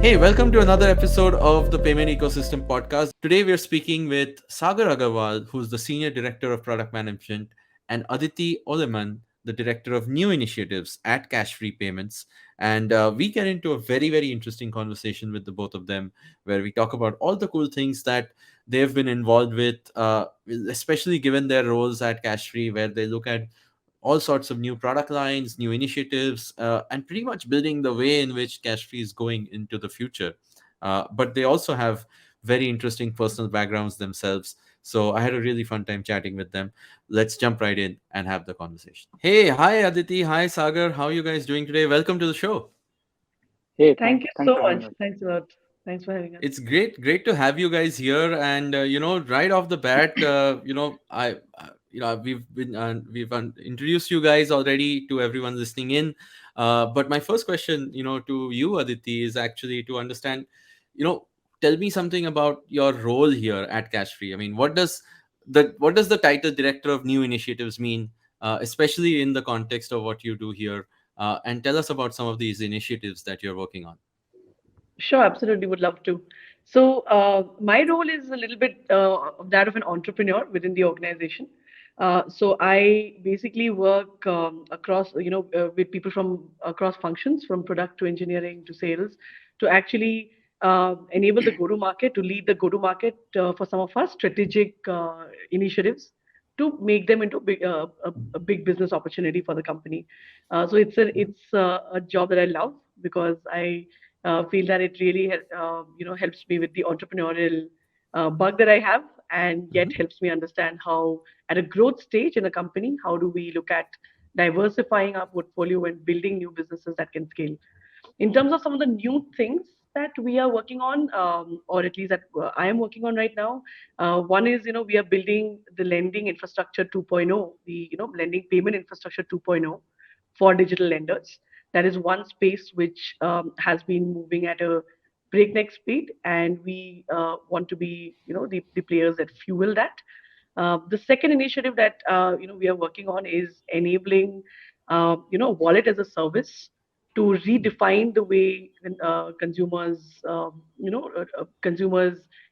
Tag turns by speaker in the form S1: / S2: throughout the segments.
S1: Hey, welcome to another episode of the Payment Ecosystem Podcast. Today we are speaking with Sagar Agarwal, who's the Senior Director of Product Management, and Aditi Olemann, the Director of New Initiatives at Cash Free Payments. And we get into a very, very interesting conversation with the both of them, where we talk about all the cool things that they've been involved with, especially given their roles at Cash Free, where they look at all sorts of new product lines, new initiatives, and pretty much building the way in which Cashfree is going into the future. But they also have very interesting personal backgrounds themselves. So I had a really fun time chatting with them. Let's jump right in and have the conversation. Hey, hi Aditi, hi Sagar. How are you guys doing today? Welcome to the show.
S2: Hey,
S3: Thank you
S2: thanks
S3: so
S2: for
S3: much.
S2: having us.
S3: Thanks a lot. Thanks for having us.
S1: It's great to have you guys here. And right off the bat, we've introduced you guys already to everyone listening in. But my first question, to you, Aditi, is actually to understand, you know, tell me something about your role here at Cashfree. I mean, what does the title Director of New Initiatives mean, especially in the context of what you do here? And tell us about some of these initiatives that you're working on.
S3: Sure, absolutely would love to. So, my role is a little bit of that of an entrepreneur within the organization. So, I basically work across, with people from across functions, from product to engineering to sales, to actually enable the go-to-market, to lead the go-to-market for some of our strategic initiatives, to make them into a big business opportunity for the company. So, it's a job that I love because I feel that it really helps me with the entrepreneurial bug that I have, and yet
S1: Mm-hmm.
S3: helps me understand how, at a growth stage in a company, how do we look at diversifying our portfolio and building new businesses that can scale. In terms of some of the new things that we are working on, or at least that I am working on right now, one is, we are building the lending infrastructure 2.0, the lending payment infrastructure 2.0 for digital lenders. That is one space which has been moving at a breakneck speed, and we want to be, the players that fuel that. The second initiative that we are working on is enabling, wallet as a service to redefine the way consumers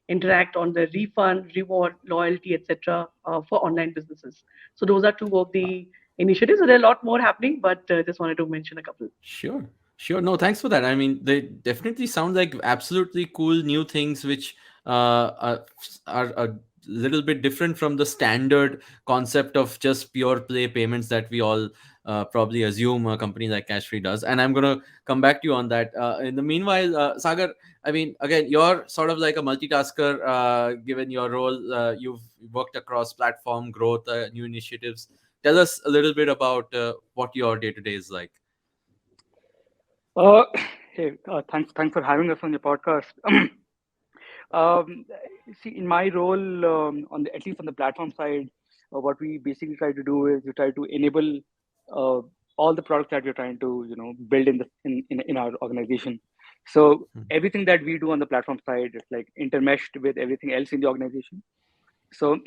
S3: interact on the refund, reward, loyalty, etc. For online businesses. So those are two of the initiatives. So there are a lot more happening, but just wanted to mention a couple.
S1: Sure. Sure. No, thanks for that. I mean, they definitely sound like absolutely cool new things which are a little bit different from the standard concept of just pure play payments that we all probably assume a company like Cashfree does. And I'm going to come back to you on that. In the meanwhile, Sagar, I mean, again, you're sort of like a multitasker given your role. You've worked across platform growth, new initiatives. Tell us a little bit about what your day to day is like.
S2: Uh, hey, thanks for having us on your podcast. Um, See, in my role, at least on the platform side, what we basically try to do is we try to enable uh, all the products that we're trying to, build in our organization. So everything that we do on the platform side is like intermeshed with everything else in the organization. So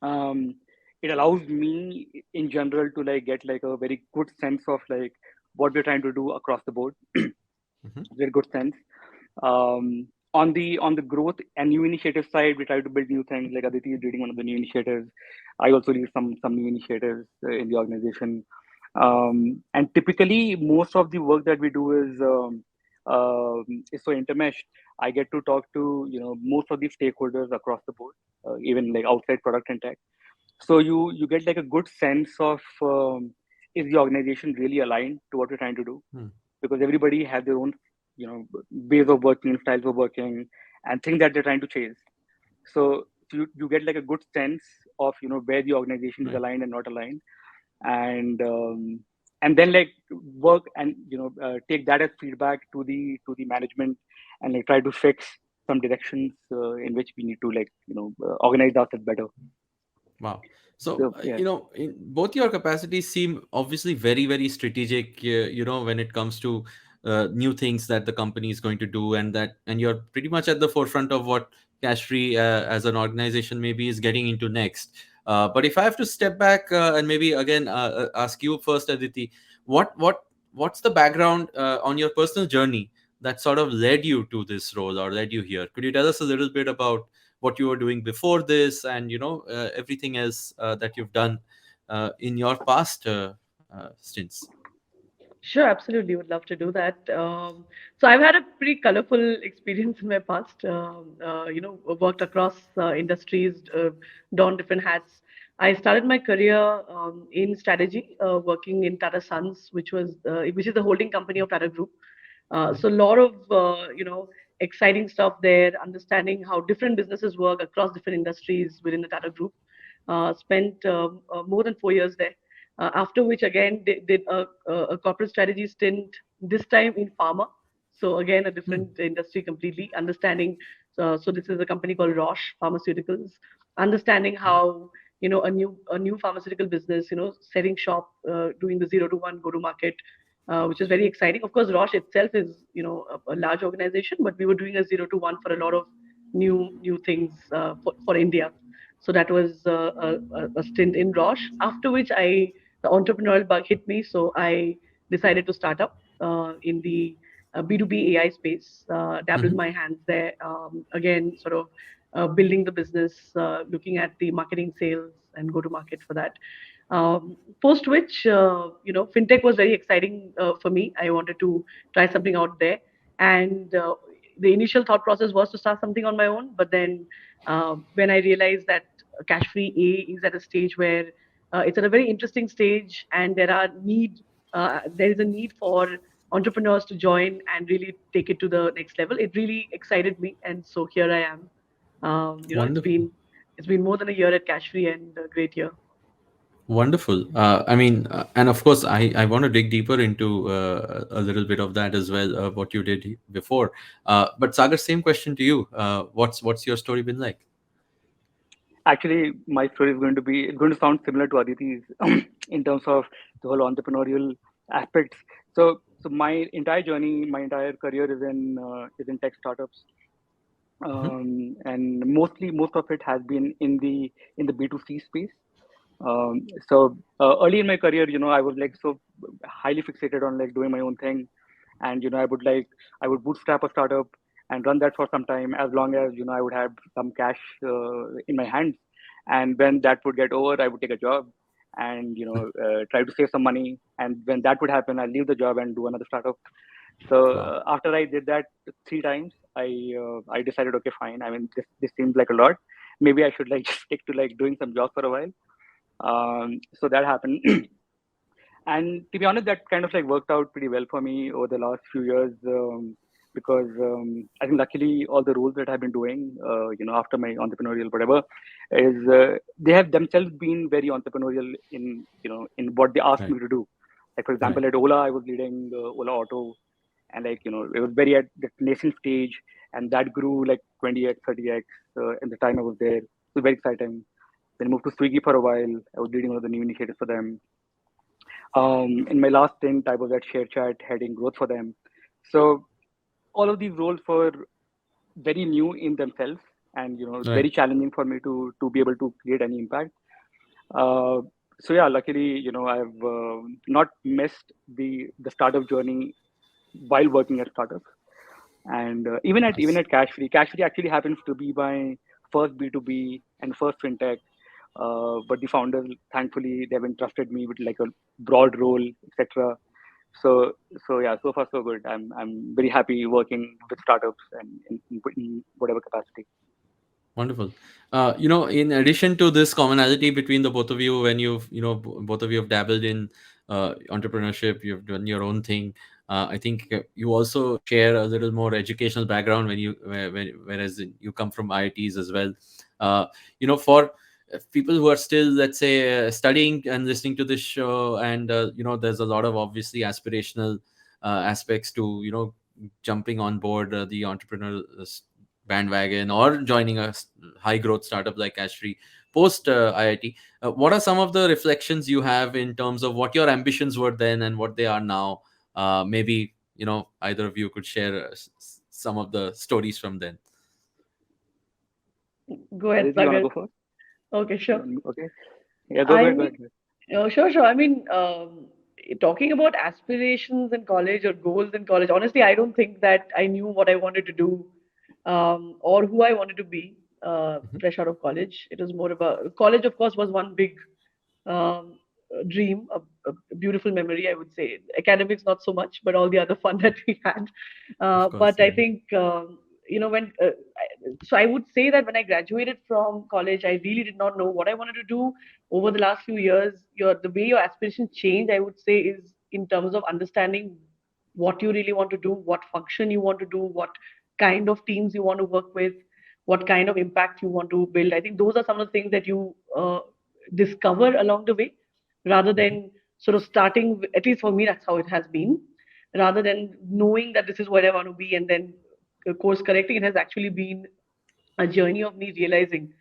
S2: um, it allows me in general to like get like a very good sense of like what we're trying to do across the board.
S1: Mhm.
S2: Very good sense. On the growth and new initiative side, we try to build new things. Like Aditi is leading one of the new initiatives. I also lead some new initiatives in the organization. And typically, most of the work that we do is so intermeshed. I get to talk to most of the stakeholders across the board, even like outside product and tech. So you get like a good sense of is the organization really aligned to what we're trying to do,
S1: Hmm.
S2: because everybody has their own you know ways of working, styles of working, and things that they're trying to chase. So you get like a good sense of where the organization is
S1: Right.
S2: aligned and not aligned, and then like work and take that as feedback to the management, and like try to fix some directions in which we need to like organize ourselves better.
S1: Wow. So,
S2: So yeah.
S1: in both your capacities seem obviously very, very strategic, when it comes to new things that the company is going to do, and you're pretty much at the forefront of what Cash Free as an organization maybe is getting into next. But if I have to step back and maybe again ask you first, Aditi, what's the background on your personal journey that sort of led you to this role or led you here? Could you tell us a little bit about what you were doing before this, and everything else that you've done in your past stints?
S3: Sure, absolutely. Would love to do that. So I've had a pretty colorful experience in my past. Worked across industries, donned different hats. I started my career in strategy, working in Tata Sons, which is the holding company of Tata Group. So a lot of exciting stuff there, understanding how different businesses work across different industries within the Tata Group. Spent more than 4 years there. After which, again, did a corporate strategy stint, this time in pharma. So, again, a
S1: Hmm.
S3: different industry completely. Understanding, so this is a company called Roche Pharmaceuticals. Understanding how a new pharmaceutical business, setting shop, doing the 0 to 1 go to market, which is very exciting. Of course, Roche itself is a large organization, but we were doing a 0 to 1 for a lot of new things for India. So that was a stint in Roche. After which the entrepreneurial bug hit me, so I decided to start up in the B2B AI space. Dabbled
S1: Hmm.
S3: my hands there. Again, sort of building the business, looking at the marketing, sales, and go to market for that. Post which, fintech was very exciting for me. I wanted to try something out there, and the initial thought process was to start something on my own. But then, when I realized that Cash Free A is at a stage where it's at a very interesting stage, and there is a need for entrepreneurs to join and really take it to the next level. It really excited me, and so here I am. It's
S1: Wonderful.
S3: been more than a year at Cash Free, and a great year.
S1: Wonderful. I mean, and of course, I want to dig deeper into a little bit of that as well, what you did before. But Sagar, same question to you. What's your story been like?
S2: Actually, my story is going to sound similar to Aditi's in terms of the whole entrepreneurial aspects. So my entire journey, my entire career is in tech startups,
S1: Hmm.
S2: and most of it has been in the B2C space. So early in my career, I was like so highly fixated on like doing my own thing, and I would bootstrap a startup and run that for some time, as long as I would have some cash in my hands, and when that would get over, I would take a job and try to save some money, and when that would happen, I'll leave the job and do another startup. So
S1: Wow.
S2: after I did that 3 times, I decided, okay, fine. I mean, this seems like a lot. Maybe I should like just stick to like doing some jobs for a while. So that happened. And to be honest, that kind of like worked out pretty well for me over the last few years, because I think luckily all the roles that I've been doing, after my entrepreneurial whatever, is they have themselves been very entrepreneurial in what they asked
S1: Right.
S2: me to do. Like for
S1: Right.
S2: example, at Ola, I was leading Ola Auto, and like it was very at the nascent stage, and that grew like 20x, 30x in the time I was there. It was very exciting. Then moved to Swiggy for a while. I was leading one of the new initiatives for them. In my last stint, I was at ShareChat heading growth for them. So all of these roles were very new in themselves, and
S1: Right.
S2: very challenging for me to be able to create any impact. Uh, so yeah, luckily, I've not missed the startup journey while working at startups. And even
S1: Nice.
S2: at Cash Free actually happens to be my first B2B and first fintech. But the founders, thankfully, they've entrusted me with like a broad role, etc. So so yeah, so far so good. I'm very happy working with startups and in whatever capacity.
S1: Wonderful. In addition to this commonality between the both of you, when both of you have dabbled in entrepreneurship, you've done your own thing. I think you also share a little more educational background whereas you come from IITs as well. Uh, for people who are still, let's say, studying and listening to this show, and there's a lot of obviously aspirational aspects to jumping on board the entrepreneurial bandwagon or joining a high growth startup like Ashtree post IIT. What are some of the reflections you have in terms of what your ambitions were then and what they are now? Maybe either of you could share some of the stories from then.
S3: Go ahead,
S2: Aditi, you wanna
S3: Sagar.
S2: go first?
S3: Okay, sure.
S2: Okay. Yeah, go
S3: I
S2: ahead. Go
S3: mean,
S2: ahead.
S3: sure, sure. I mean, talking about aspirations in college or goals in college, honestly, I don't think that I knew what I wanted to do or who I wanted to be
S1: Mhm.
S3: fresh out of college. It was more about college, of course, was one big um, dream, a beautiful memory, I would say. Academics, not so much, but all the other fun that we had.
S1: Of course,
S3: But I
S1: yeah.
S3: think, when so I would say that when I graduated from college, I really did not know what I wanted to do. Over the last few years, the way your aspirations change, I would say, is in terms of understanding what you really want to do, what function you want to do, what kind of teams you want to work with, what kind of impact you want to build. I think those are some of the things that you discover along the way, rather
S1: Mhm.
S3: than sort of starting. At least for me, that's how it has been. Rather than knowing that this is what I want to be and then course correcting, it has actually been a journey of me realizing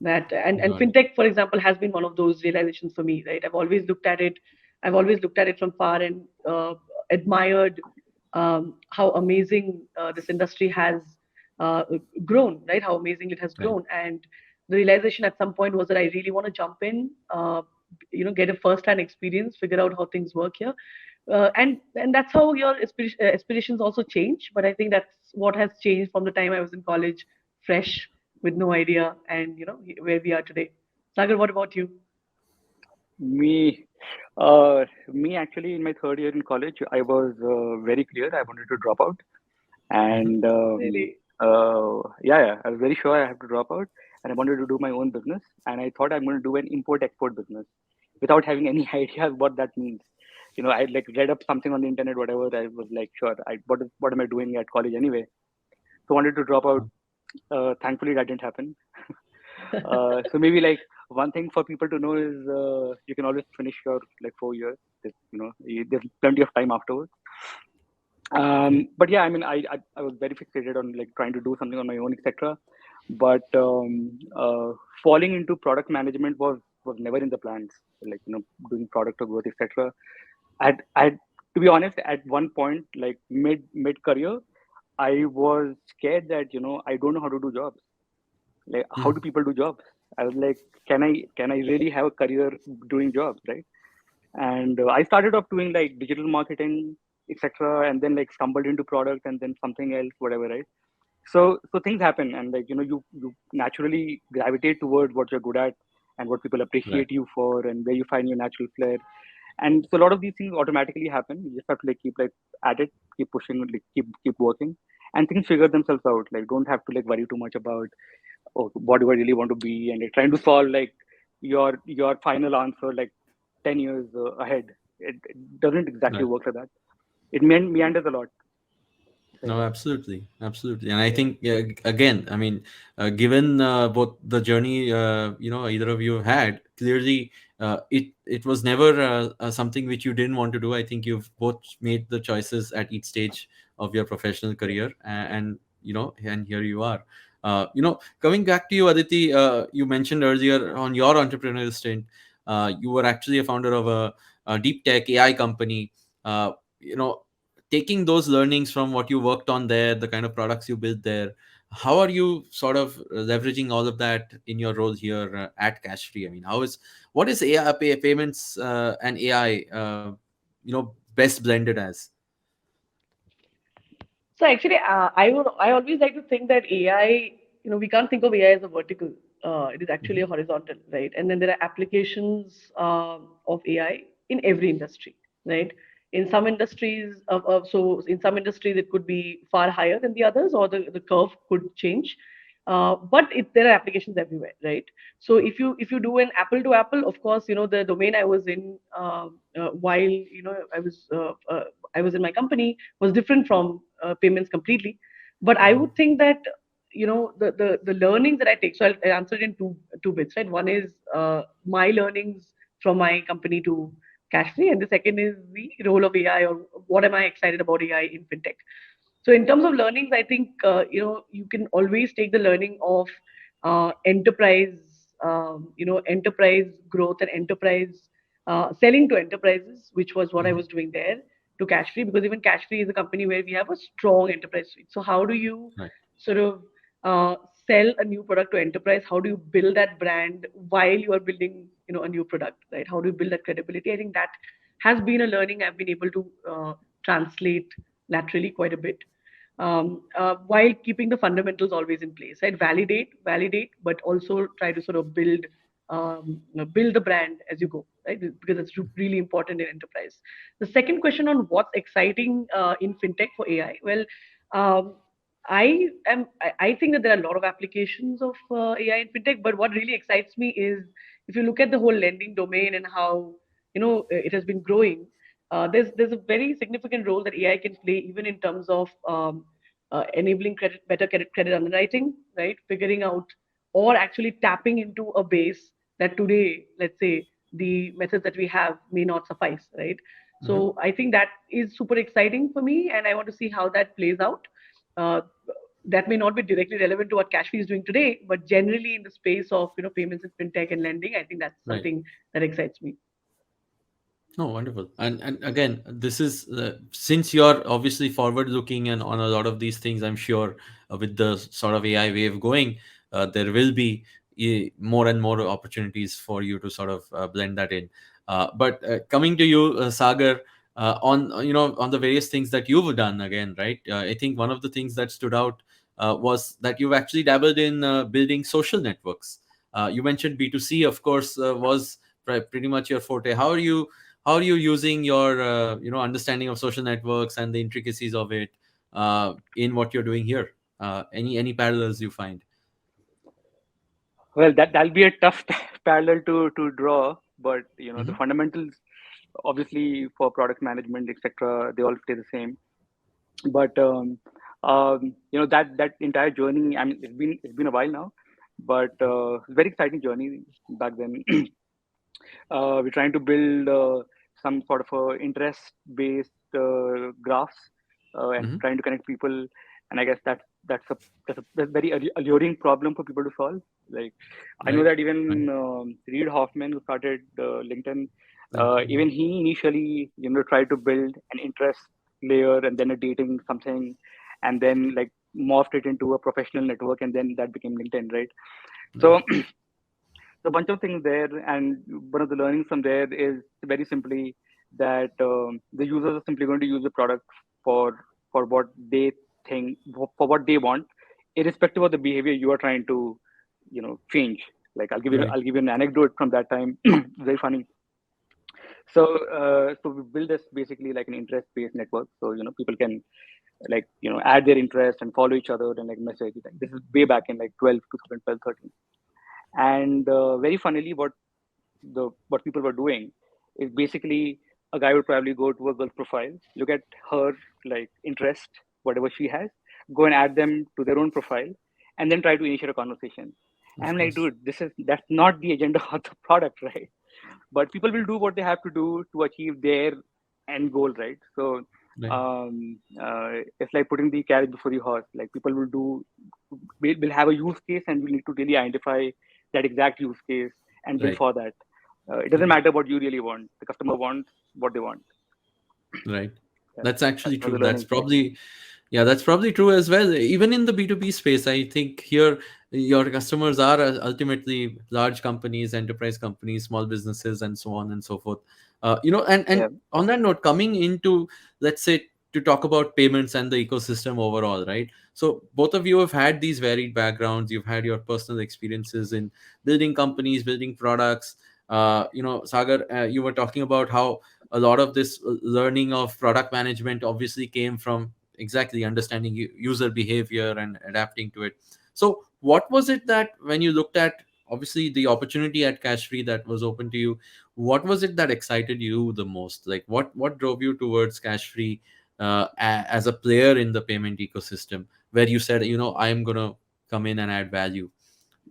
S3: that, and
S1: Got it.
S3: fintech, for example, has been one of those realizations for me, right? I've always looked at it from far and admired how amazing this industry has uh, grown, right? How amazing it has
S1: Right.
S3: grown. And the realization at some point was that I really want to jump in, get a first-hand experience, figure out how things work here. And that's how your aspirations also change. But I think that's what has changed from the time I was in college, fresh, with no idea, and where we are today. Sagar, what about you?
S2: Me, me actually in my third year in college, I was very clear I wanted to drop out,
S1: Mhm.
S2: and
S3: Really?
S2: yeah, I was very sure I have to drop out, and I wanted to do my own business, and I thought I'm going to do an import-export business, without having any idea what that means. I like read up something on the internet, whatever. I was like, sure, what am I doing at college anyway? So wanted to drop out. Thankfully, that didn't happen. So maybe like one thing for people to know is you can always finish your like 4 years. There's plenty of time afterwards.
S1: Okay.
S2: But yeah, I mean, I was very fixated on like trying to do something on my own, etc. But falling into product management was never in the plans. Like doing product or growth, etc. I to be honest, at one point, like mid career, I was scared that I don't know how to do jobs. Like, how
S1: Mhm.
S2: do people do jobs? I was like, can I really have a career doing jobs, right? And I started off doing like digital marketing, etc., and then like stumbled into product and then something else, whatever, right? So things happen, and like you naturally gravitate towards what you're good at and what people
S1: Right.
S2: appreciate you for, and where you find your natural flair. And so a lot of these things automatically happen. You just have to like keep like at it, keep pushing, like keep working, and things figure themselves out. Like don't have to like worry too much about, oh, what do I really want to be, and like trying to solve like your final answer like 10 years ahead. It doesn't exactly
S1: Right.
S2: work like that. It meanders a lot. So
S1: No,
S2: yeah,
S1: absolutely, absolutely, and I
S2: yeah.
S1: think again, I mean, given both the journey either of you had, clearly it was never something which you didn't want to do. I think you've both made the choices at each stage of your professional career, and here you are. Coming back to you, Aditi, you mentioned earlier on your entrepreneurial stint, you were actually a founder of a deep tech AI company. Uh, you know Taking those learnings from what you worked on there, the kind of products you built there, how are you sort of leveraging all of that in your role here at Cashfree? I mean, what is AI payments and AI, best blended as?
S3: So actually, I always like to think that AI, we can't think of AI as a vertical. It is actually
S1: Mhm.
S3: a horizontal, right? And then there are applications of AI in every industry, right? In some industries, so in some industries it could be far higher than the others, or the curve could change. There are applications everywhere, right? So if you do an apple to apple, of course, the domain I was in while I was in my company was different from payments completely. But I would think that the learnings that I take. So I'll answer it in two bits, right? One is my learnings from my company to Cashfree, and the second is the role of AI, or what am I excited about AI in fintech. So in terms of learnings, I think you can always take the learning of enterprise growth and enterprise selling to enterprises, which was what I
S1: Mhm.
S3: was doing there, to Cashfree, because even Cashfree is a company where we have a strong enterprise suite. So how do you
S1: Right.
S3: sort of sell a new product to enterprise, how do you build that brand while you are building, a new product, right? How do you build that credibility? I think that has been a learning I've been able to translate laterally quite a bit, while keeping the fundamentals always in place, right? Validate, but also try to sort of build the brand as you go, right? Because it's really important in enterprise. The second question on what's exciting in fintech for AI. Well, um, I think that there are a lot of applications of AI in fintech, but what really excites me is if you look at the whole lending domain and how it has been growing. There's a very significant role that AI can play even in terms of enabling better credit underwriting, right? Figuring out or actually tapping into a base that today, let's say, the methods that we have may not suffice, right?
S1: Mm-hmm.
S3: So I think that is super exciting for me, and I want to see how that plays out. Uh, that may not be directly relevant to what Cashfree is doing today, but generally in the space of payments and fintech and lending, I think that's
S1: Right.
S3: something that excites me.
S1: Oh, wonderful. And again, this is since you're obviously forward looking and on a lot of these things, I'm sure with the sort of AI wave going, there will be more and more opportunities for you to sort of blend that in. But coming to you, Sagar, on on the various things that you've done again, right? I think one of the things that stood out was that you've actually dabbled in building social networks. You mentioned B2C, of course, was pretty much your forte. How are you using your understanding of social networks and the intricacies of it in what you're doing here? Any parallels you find?
S2: Well, that'll be a tough parallel to draw, but the
S1: Hmm.
S2: fundamentals, obviously for product management, etc., they all stay the same. But that entire journey. I mean, it's been a while now, but it's a very exciting journey back then. We're trying to build some sort of interest-based graphs and
S1: Hmm.
S2: trying to connect people. And I guess that's a very alluring problem for people to solve. Like I know
S1: Right.
S2: that
S1: Right.
S2: even Reid Hoffman, who started LinkedIn,
S1: LinkedIn, yeah.
S2: even he initially tried to build an interest layer and then a dating something, and then like morphed it into a professional network, and then that became LinkedIn, right?
S1: Right.
S2: So a bunch of things there, and one of the learnings from there is very simply that the users are simply going to use the product for what they think, for what they want, irrespective of the behavior you are trying to change. Like
S1: Right.
S2: I'll give you an anecdote from that time. Very funny. So we build this basically like an interest based network, so people can like add their interest and follow each other and like message. Like this is way back in like 2012, 13. And very funnily, what people were doing is basically a guy would probably go to a girl's profile, look at her like interest, whatever she has, go and add them to their own profile, and then try to initiate a conversation. And
S1: Of
S2: I'm like,
S1: course.
S2: dude, that's not the agenda of the product, right? But people will do what they have to do to achieve their end goal, right? So
S1: Right.
S2: it's like putting the carriage before the horse. Like people will have a use case, and we need to really identify that exact use case and build
S1: Right.
S2: for that. It doesn't
S1: Right.
S2: matter what you really want. The customer wants what they want.
S1: Right.
S2: Yeah,
S1: That's actually
S2: that's
S1: true.
S2: another
S1: That's
S2: learning. Yeah,
S1: probably, yeah, that's probably true as well. Even in the B2B space, I think here your customers are ultimately large companies, enterprise companies, small businesses, and so on and so forth. And
S2: yeah,
S1: on that note, coming into, let's say, to talk about payments and the ecosystem overall, right? So both of you have had these varied backgrounds. You've had your personal experiences in building companies, building products. Sagar, you were talking about how a lot of this learning of product management obviously came from exactly understanding user behavior and adapting to it. So what was it that when you looked at obviously the opportunity at Cashfree that was open to you, what was it that excited you the most? Like what drove you towards Cashfree as a player in the payment ecosystem, where you said, I'm gonna come in and add value?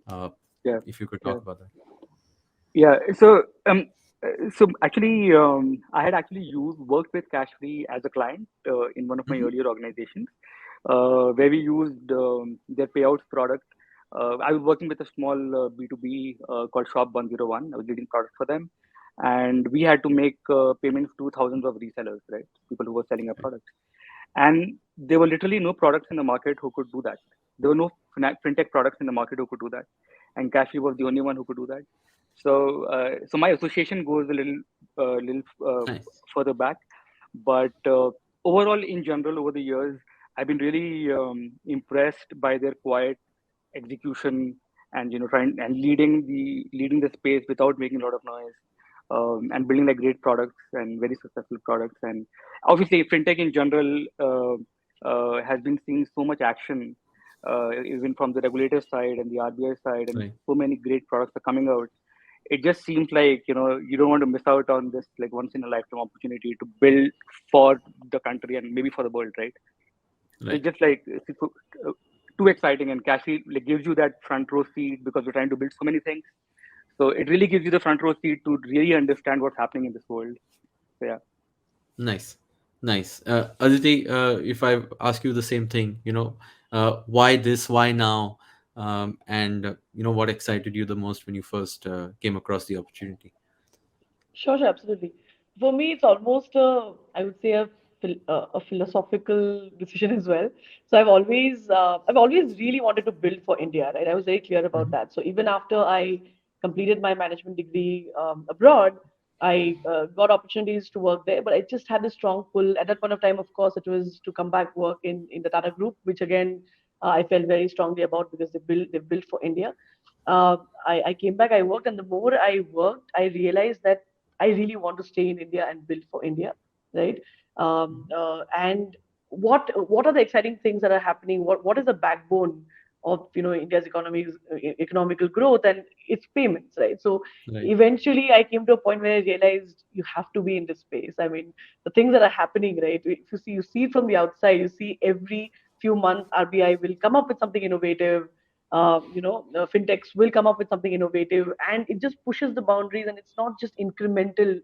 S1: uh,
S2: yeah,
S1: if you could
S2: yeah.
S1: talk about that.
S2: Yeah. So actually, I had actually worked with Cashfree as a client in one of my
S1: Hmm.
S2: earlier organizations, where we used their payouts product. I was working with a small B2B called Shop 101. I was leading product for them, and we had to make payments to thousands of resellers, right? People who were selling our products, and there were literally no products in the market who could do that. there were no fintech products in the market who could do that, and Cashly was the only one who could do that. So my association goes a little
S1: Nice.
S2: further back, but overall, in general, over the years, I've been really impressed by their quiet execution, and trying and leading the space without making a lot of noise, and building like great products and very successful products. And obviously fintech in general has been seeing so much action, even from the regulator side and the RBI side, and
S1: Right.
S2: so many great products are coming out. It just seems like you don't want to miss out on this like once in a lifetime opportunity to build for the country and maybe for the world, right? So
S1: Right.
S2: it's just like uh, too exciting, and Cassie like gives you that front row seat because we're trying to build so many things. So it really gives you the front row seat to really understand what's happening in this world. So yeah.
S1: Nice. Nice. Aditi, if I ask you the same thing, why this, why now, and what excited you the most when you first came across the opportunity?
S3: Sure, sure, absolutely. For me, it's almost I would say a philosophical decision as well. So I've always really wanted to build for India, right? I was very clear about
S1: Hmm.
S3: that. So even after I completed my management degree abroad, I got opportunities to work there, but I just had a strong pull at that point of time. Of course, it was to come back work in the Tata Group, which again I felt very strongly about because they built for India. I came back, I worked, and the more I worked, I realized that I really want to stay in India and build for India, right? And what are the exciting things that are happening? What is the backbone of India's economical growth, and it's payments, right? So
S1: Right.
S3: eventually, I came to a point where I realized you have to be in this space. I mean, the things that are happening, right? If you see it from the outside, you see every few months RBI will come up with something innovative. Fintechs will come up with something innovative, and it just pushes the boundaries, and it's not just incremental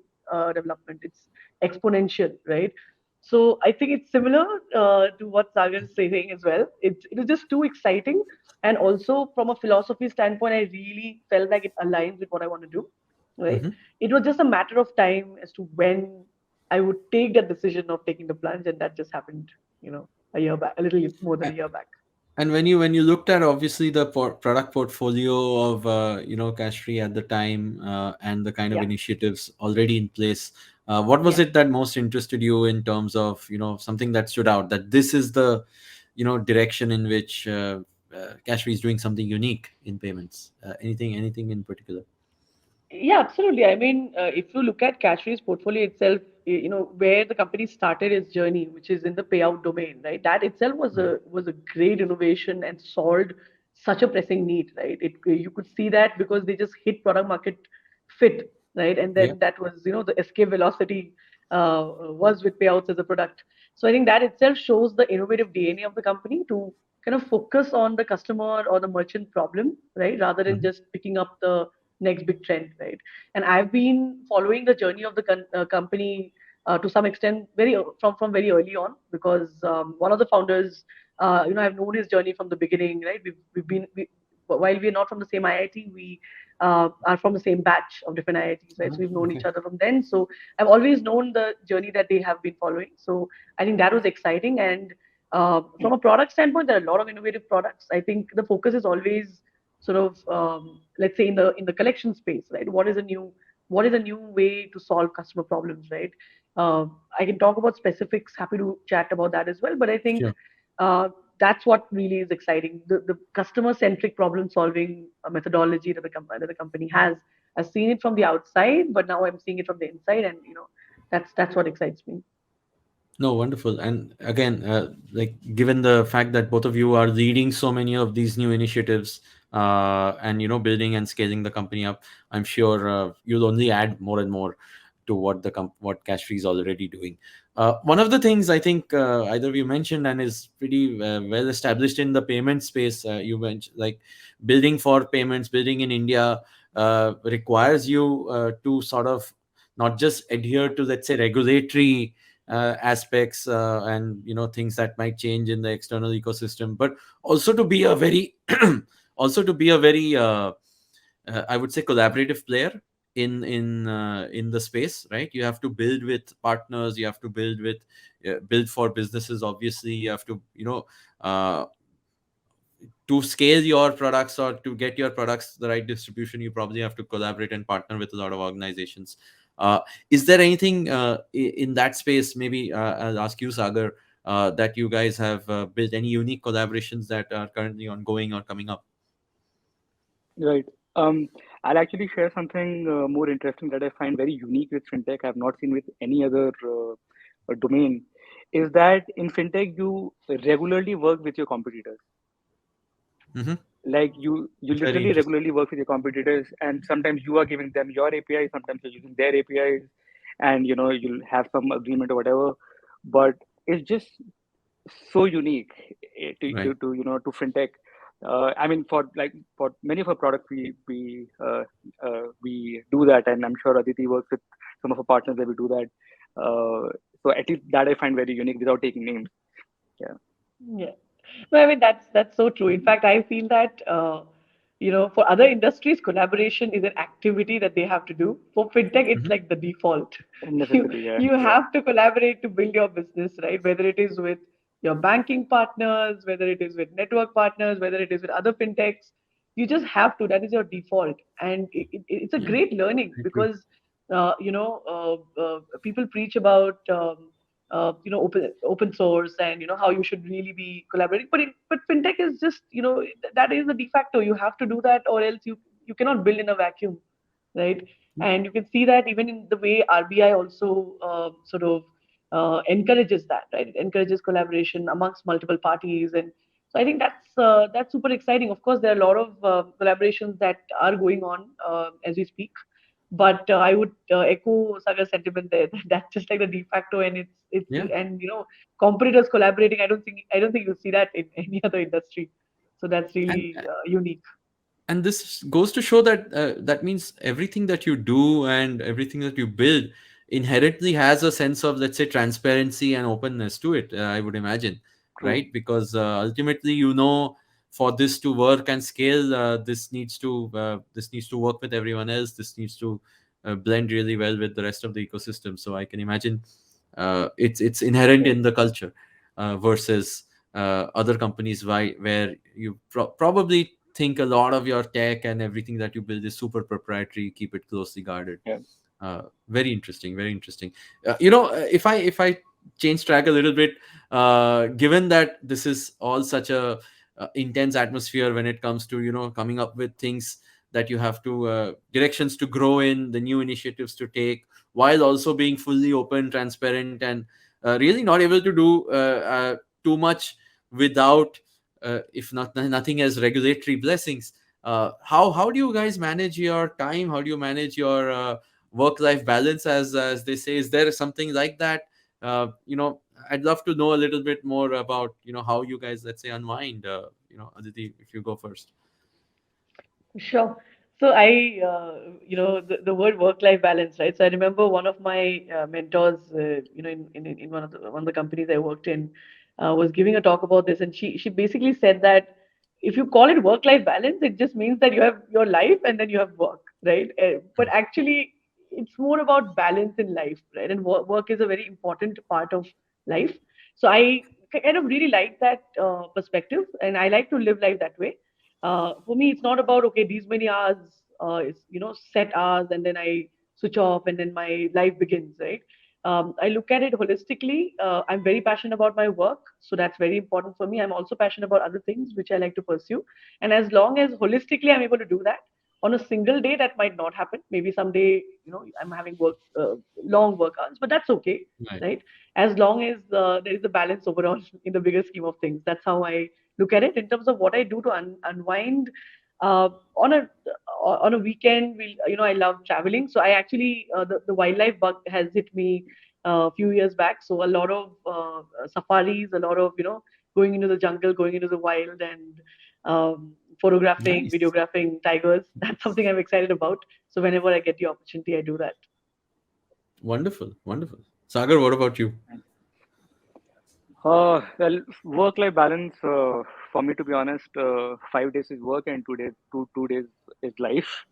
S3: development, it's exponential, right? So I think it's similar to what Sagar is saying as well. It is just too exciting, and also from a philosophy standpoint, I really felt like it aligns with what I want to do, right?
S1: Hmm.
S3: It was just a matter of time as to when I would take that decision of taking the plunge, and that just happened, a year back, a little more than a year back.
S1: And when you looked at obviously the product portfolio of cash free at the time, and the kind of
S3: Yeah,
S1: initiatives already in place, what was
S3: yeah.
S1: it that most interested you in terms of something that stood out, that this is the direction in which cash free is doing something unique in payments? Anything in particular?
S3: Yeah, absolutely. I mean, if you look at Cashre's portfolio itself, where the company started its journey, which is in the payout domain, right? That itself
S1: Right.
S3: was a great innovation and solved such a pressing need, right? You could see that because they just hit product market fit, right? And
S1: Yeah.
S3: then that was, the escape velocity was with payouts as a product. So I think that itself shows the innovative DNA of the company to kind of focus on the customer or the merchant problem, right? Rather than
S1: Hmm.
S3: just picking up the next big trend, right? And I've been following the journey of the company to some extent from very early on, because one of the founders, I've known his journey from the beginning, right? While we're not from the same IIT, we are from the same batch of different IITs, right? So
S1: Oh,
S3: we've known each
S1: okay.
S3: other from then. So I've always known the journey that they have been following. So I think that was exciting. And from a product standpoint, there are a lot of innovative products. I think the focus is always sort of let's say in the collection space, right? What is a new way to solve customer problems, right? I can talk about specifics, happy to chat about that as well, but I think
S1: Sure.
S3: uh, that's what really is exciting, the customer centric problem solving methodology that the company has. I've seen it from the outside, but now I'm seeing it from the inside, and that's what excites me.
S1: No, wonderful. And again, like, given the fact that both of you are leading so many of these new initiatives, and building and scaling the company up, I'm sure you'll only add more and more to what Cashfree is already doing. One of the things I think either of you mentioned and is pretty well established in the payment space, you mentioned, like, building for payments, building in India requires you to sort of not just adhere to, let's say, regulatory aspects, and things that might change in the external ecosystem, but also to be a very also to be a very I would say collaborative player in the space, right? You have to build with partners, you have to build with build for businesses. Obviously, you have to uh, to scale your products or to get your products the right distribution, you probably have to collaborate and partner with a lot of organizations. uh, is there anything in that space, maybe I'll ask you, Sagar, that you guys have built, any unique collaborations that are currently ongoing or coming up?
S2: Right. Um, I'll actually share something more interesting that I find very unique with fintech. I've not seen with any other domain. Is that in fintech you regularly work with your competitors?
S1: Hmm.
S2: Like you
S1: Very
S2: literally
S1: interesting.
S2: regularly work with your competitors, and sometimes you are giving them your API, sometimes you're using their APIs, and you'll have some agreement or whatever. But it's just so unique
S1: Right.
S2: to fintech. I mean, for many of our products, we do that, and I'm sure Aditi works with some of our partners that we do that. So at least that I find very unique without taking names. Yeah,
S3: Yeah. No, I mean that's so true. In fact, I feel that for other industries, collaboration is an activity that they have to do. For fintech, it's
S1: Hmm.
S3: like the default. You
S2: necessary. Yeah,
S3: you
S2: yeah,
S3: have to collaborate to build your business, right? Whether it is with your banking partners, whether it is with network partners, whether it is with other fintechs, you just have to. That is your default, and it's a
S1: Yeah,
S3: great learning
S1: I agree.
S3: because people preach about. Open source and how you should really be collaborating, but fintech is just that is the de facto. You have to do that, or else you cannot build in a vacuum, right? And you can see that even in the way RBI also sort of encourages that, right? It encourages collaboration amongst multiple parties, and so I think that's super exciting. Of course, there are a lot of collaborations that are going on as we speak, but I would echo Sagar's sentiment there. That's just like the de facto, and it's
S1: Yeah.
S3: and competitors collaborating. I don't think you'll see that in any other industry. So that's
S1: and
S3: really unique.
S1: and this goes to show that that means everything that you do and everything that you build inherently has a sense of, let's say, transparency and openness to it, I would imagine,
S2: true.
S1: right? Because ultimately, for this to work and scale, this needs to work with everyone else, this needs to blend really well with the rest of the ecosystem. So I can imagine it's inherent
S2: Right.
S1: in the culture, versus other companies, where you probably think a lot of your tech and everything that you build is super proprietary, keep it closely guarded.
S2: Yeah.
S1: Very interesting, very interesting. If I change track a little bit, given that this is all such a intense atmosphere when it comes to coming up with things that you have to directions to grow in, the new initiatives to take, while also being fully open, transparent, and really not able to do too much without, if not nothing as regulatory blessings. How do you guys manage your time? How do you manage your work-life balance, as they say? Is there something like that? I'd love to know a little bit more about how you guys, let's say, unwind. Aditi, if you go first.
S3: Sure. So the word work-life balance, right? So I remember one of my mentors, in one of the companies I worked in, was giving a talk about this, and she basically said that if you call it work-life balance, it just means that you have your life and then you have work, right? But actually, it's more about balance in life, right? And work is a very important part of life. So I kind of really like that perspective, and I like to live life that way. For me, it's not about okay, these many hours, it's set hours, and then I switch off, and then my life begins, right? I look at it holistically. I'm very passionate about my work, so that's very important for me. I'm also passionate about other things which I like to pursue, and as long as holistically I'm able to do that, on a single day that might not happen. Maybe someday, I'm having long work hours, but that's okay,
S1: Right.
S3: right? As long as there is a balance overall in the bigger scheme of things. That's how I look at it. In terms of what I do to unwind uh, on a weekend. I love traveling, so I actually the wildlife bug has hit me a few years back. So a lot of safaris, a lot of going into the jungle, going into the wild, and photographing,
S1: Nice.
S3: videographing tigers. That's something I'm excited about. So whenever I get the opportunity, I do that.
S1: Wonderful, wonderful. Sagar, what about you?
S2: Well, work-life balance, for me, to be honest, 5 days is work and 2 days, two days is life.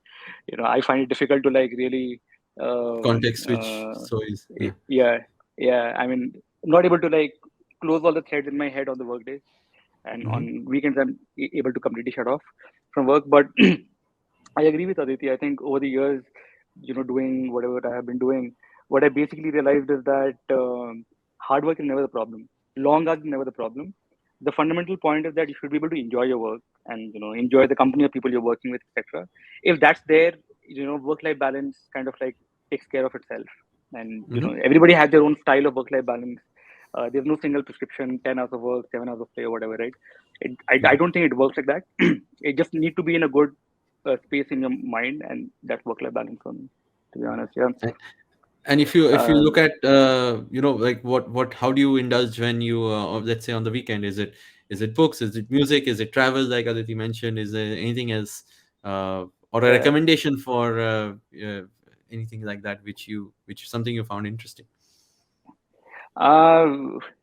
S2: I find it difficult to like really,
S1: Context switch. So is, yeah.
S2: yeah, yeah. I mean, I'm not able to like close all the threads in my head on the work day. and
S1: Mm-hmm.
S2: on weekends I'm able to completely shut off from work. But I agree with Aditi. I think over the years, doing whatever I have been doing, what I basically realized is that hard work is never the problem. Long hours is never the problem. The fundamental point is that you should be able to enjoy your work and enjoy the company of people you're working with, etc. If that's there, work-life balance kind of like takes care of itself. And
S1: Mm-hmm.
S2: everybody has their own style of work-life balance. There's no single prescription: 10 hours of work, 7 hours of play, or whatever, right? I
S1: Yeah.
S2: don't think it works like that. It just need to be in a good space in your mind, and that's work-life balance for me, to be honest. Yeah.
S1: And if you look
S2: Um,
S1: at like what how do you indulge when you let's say on the weekend? Is it books, is it music, is it travel like Aditi mentioned, is there anything else, or a
S2: yeah.
S1: recommendation for anything like that which something you found interesting?
S2: Uh,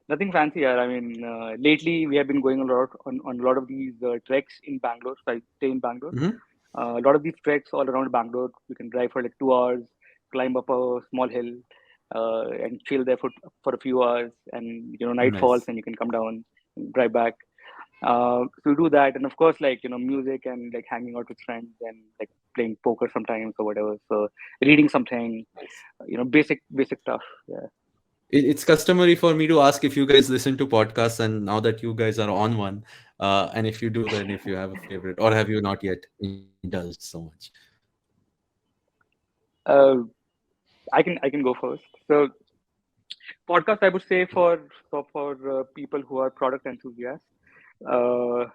S2: Nothing fancy here. I mean, lately we have been going a lot on a lot of these treks in Bangalore. So I stay in Bangalore.
S1: Mm-hmm.
S2: A lot of these treks all around Bangalore. You can drive for like 2 hours, climb up a small hill, and chill there for a few hours. And night falls,
S1: Nice.
S2: and you can come down and drive back. So we do that, and of course, like music and like hanging out with friends and like playing poker sometimes or whatever. So reading something,
S1: Nice.
S2: basic stuff. Yeah.
S1: It's customary for me to ask if you guys listen to podcasts, and now that you guys are on one, and if you do, then if you have a favorite, or have you not yet indulged so much?
S2: Uh, I can go first. So podcast, I would say for people who are product enthusiasts,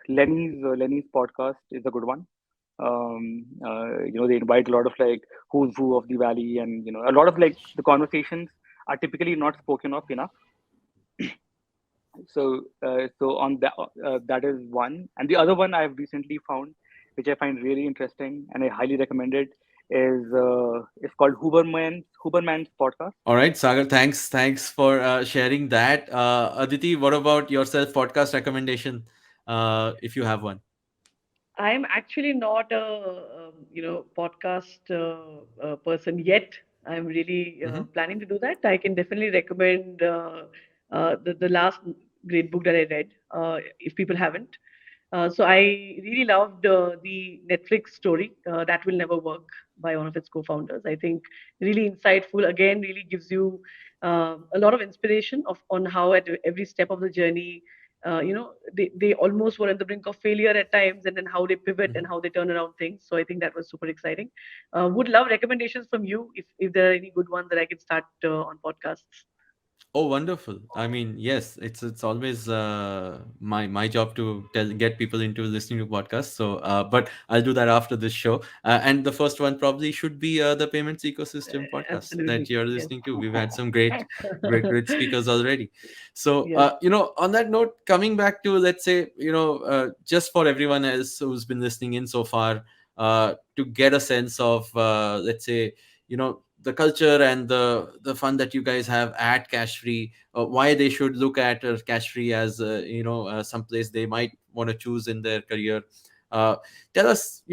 S2: Lenny's podcast is a good one. They invite a lot of like who's who of the valley, and a lot of like the conversations are typically not spoken of enough. So on that is one, and the other one I've recently found, which I find really interesting, and I highly recommend it, is it's called Huberman's podcast.
S1: All right, Sagar, thanks for sharing that. Aditi, what about yourself? Podcast recommendation, if you have one.
S3: I'm actually not a podcast person yet. I'm really
S1: Mm-hmm.
S3: planning to do that. I can definitely recommend the last great book that I read. If people haven't, so I really loved the Netflix story that will never work by one of its co-founders. I think really insightful. Again, really gives you a lot of inspiration of on how at every step of the journey they almost were at the brink of failure at times, and then how they pivot
S1: Mm-hmm.
S3: and how they turn around things. So I think that was super exciting. Would love recommendations from you if there are any good ones that I can start on podcasts.
S1: Oh, wonderful! I mean, yes, it's always my job to get people into listening to podcasts. So, but I'll do that after this show. And the first one probably should be the payments ecosystem podcast that
S3: Absolutely,
S1: you're
S3: yes.
S1: listening to. We've had some great speakers already. So,
S3: Yeah.
S1: on that note, coming back to, let's say, just for everyone else who's been listening in so far, to get a sense of, let's say, the culture and the fun that you guys have at Cash Free, why they should look at Cash Free as some place they might want to choose in their career. uh, Tell us,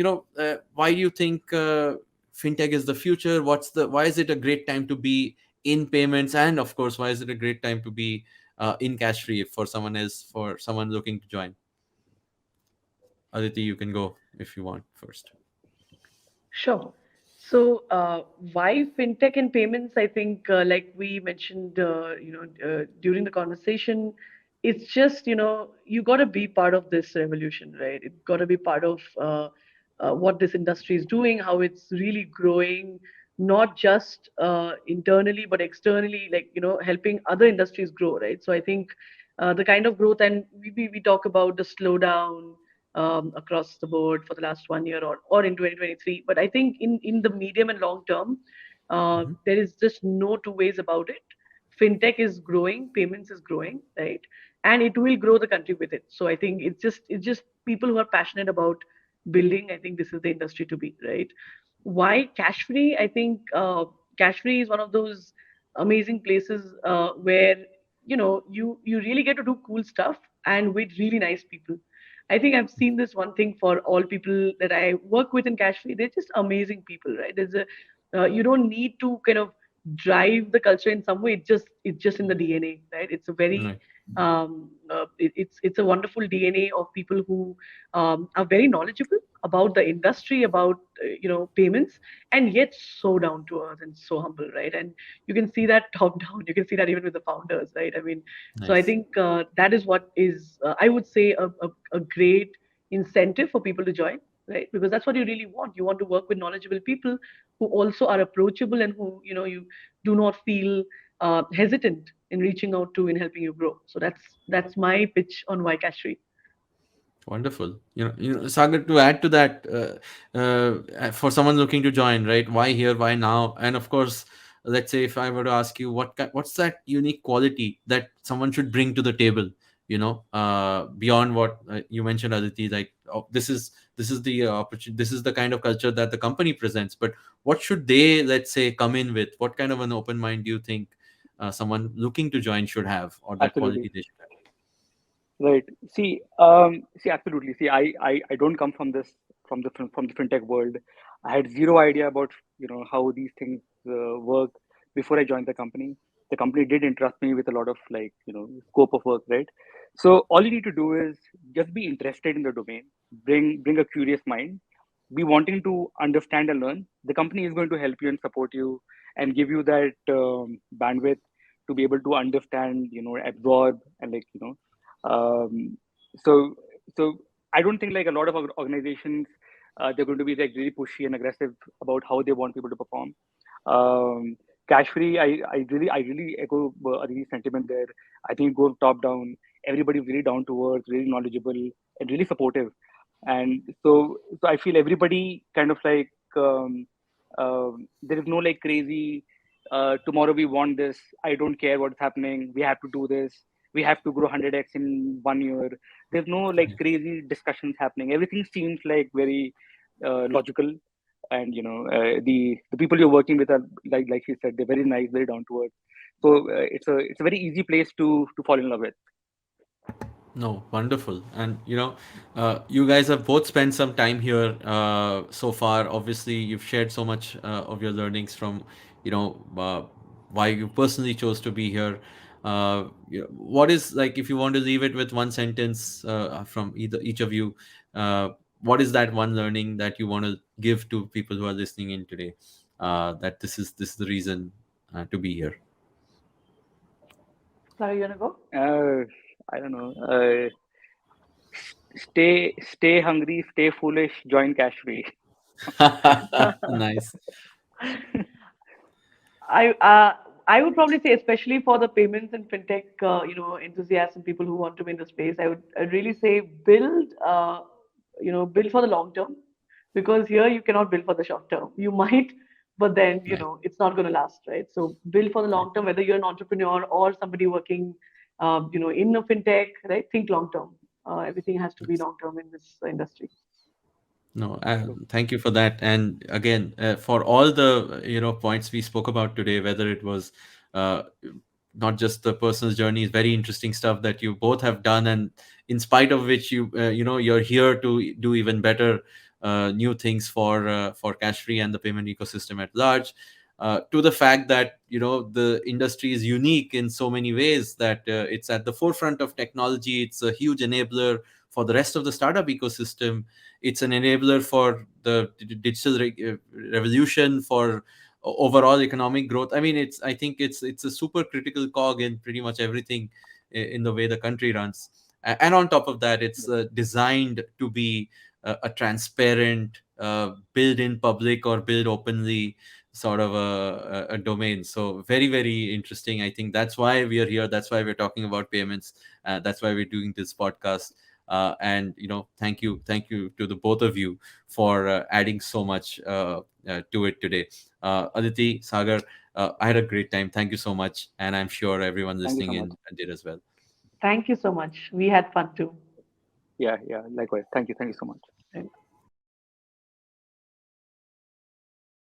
S1: why do you think fintech is the future? Why is it a great time to be in payments, and of course why is it a great time to be in Cash Free for someone looking to join? Aditi, you can go if you want first.
S3: Sure. So, why fintech and payments? I think, like we mentioned, during the conversation, it's just you got to be part of this revolution, right? It got to be part of what this industry is doing, how it's really growing, not just internally but externally, like helping other industries grow, right? So I think the kind of growth, and we talk about the slowdown across the board for the last 1 year or in 2023. But I think in the medium and long term,
S1: Hmm.
S3: there is just no two ways about it. Fintech is growing, payments is growing, right? And it will grow the country with it. So I think it's just people who are passionate about building. I think this is the industry to be, right? Why cash free? I think cash free is one of those amazing places where you really get to do cool stuff and with really nice people. I think I've seen this one thing for all people that I work with in cash free. They're just amazing people, right? There's a you don't need to kind of drive the culture in some way. It's just in the DNA, right? It's a very
S1: Right.
S3: It's a wonderful DNA of people who are very knowledgeable about the industry, about payments, and yet so down to earth and so humble, right? And you can see that top down. You can see that even with the founders, right? I mean, so I
S1: Nice.
S3: think that is what is, I would say, a great incentive for people to join, right? Because that's what you really want. You want to work with knowledgeable people who also are approachable and who you do not feel hesitant in reaching out to in helping you grow. So that's my pitch on why Cashry.
S1: Wonderful. Sagar, to add to that, for someone looking to join, right? Why here? Why now? And of course, let's say if I were to ask you, what's that unique quality that someone should bring to the table? Beyond what you mentioned, Aditi, like, oh, this is the opportunity. This is the kind of culture that the company presents. But what should they, let's say, come in with? What kind of an open mind do you think someone looking to join should have, or that
S2: Absolutely.
S1: quality they should have?
S2: Right. See, absolutely. See, I don't come from from the fintech world. I had zero idea about how these things work before I joined the company. The company did entrust me with a lot of scope of work, right? So all you need to do is just be interested in the domain, bring a curious mind, be wanting to understand and learn. The company is going to help you and support you and give you that bandwidth to be able to understand, absorb and um, so so I don't think like a lot of organizations they're going to be like really pushy and aggressive about how they want people to perform. Um, Cash free, I really echo Aditi's sentiment there. I think go top down. Everybody's really down to earth, really knowledgeable, and really supportive. And so I feel everybody kind of like there is no like crazy. Tomorrow we want this. I don't care what's happening. We have to do this. We have to grow 100x in 1 year. There's no like crazy discussions happening. Everything seems like very logical, and the people you're working with are like you said, they're very nice, very down to earth. So it's a very easy place to fall in love with.
S1: No, wonderful. And you guys have both spent some time here so far. Obviously, you've shared so much of your learnings from, why you personally chose to be here. What is, like, if you want to leave it with one sentence from either each of you, uh, what is that one learning that you want to give to people who are listening in today? That this is the reason to be here.
S3: Sorry, you wanna go?
S2: Uh, I don't know. Stay hungry, stay foolish, join cash free.
S1: Nice.
S3: I uh, I would probably say, especially for the payments and fintech, enthusiasts and people who want to be in the space, I'd really say build for the long term, because here you cannot build for the short term. You might, but then
S1: Right.
S3: it's not going to last, right? So build for the
S1: Right.
S3: long term, whether you're an entrepreneur or somebody working, in a fintech, right? Think long term. Everything has to be long term in this industry.
S1: No, thank you for that. And again, for all the points we spoke about today, whether it was uh, not just the personal journeys, very interesting stuff that you both have done, and in spite of which you're here to do even better new things for cash free and the payment ecosystem at large. To the fact that the industry is unique in so many ways, that it's at the forefront of technology. It's a huge enabler for the rest of the startup ecosystem. It's an enabler for the digital revolution, for overall economic growth. I mean, I think it's a super critical cog in pretty much everything in the way the country runs. And on top of that, it's designed to be a transparent, build in public or build openly sort of a domain. So very, very interesting. I think that's why we are here. That's why we're talking about payments. That's why we're doing this podcast. And thank you to the both of you for adding so much to it today. Aditi, Sagar, I had a great time. Thank you so much, and I'm sure everyone
S2: Thank you
S1: listening
S2: so much.
S1: in did as well.
S3: Thank you so much. We had fun too.
S2: Yeah, yeah. Likewise. Thank you so much.
S3: Right.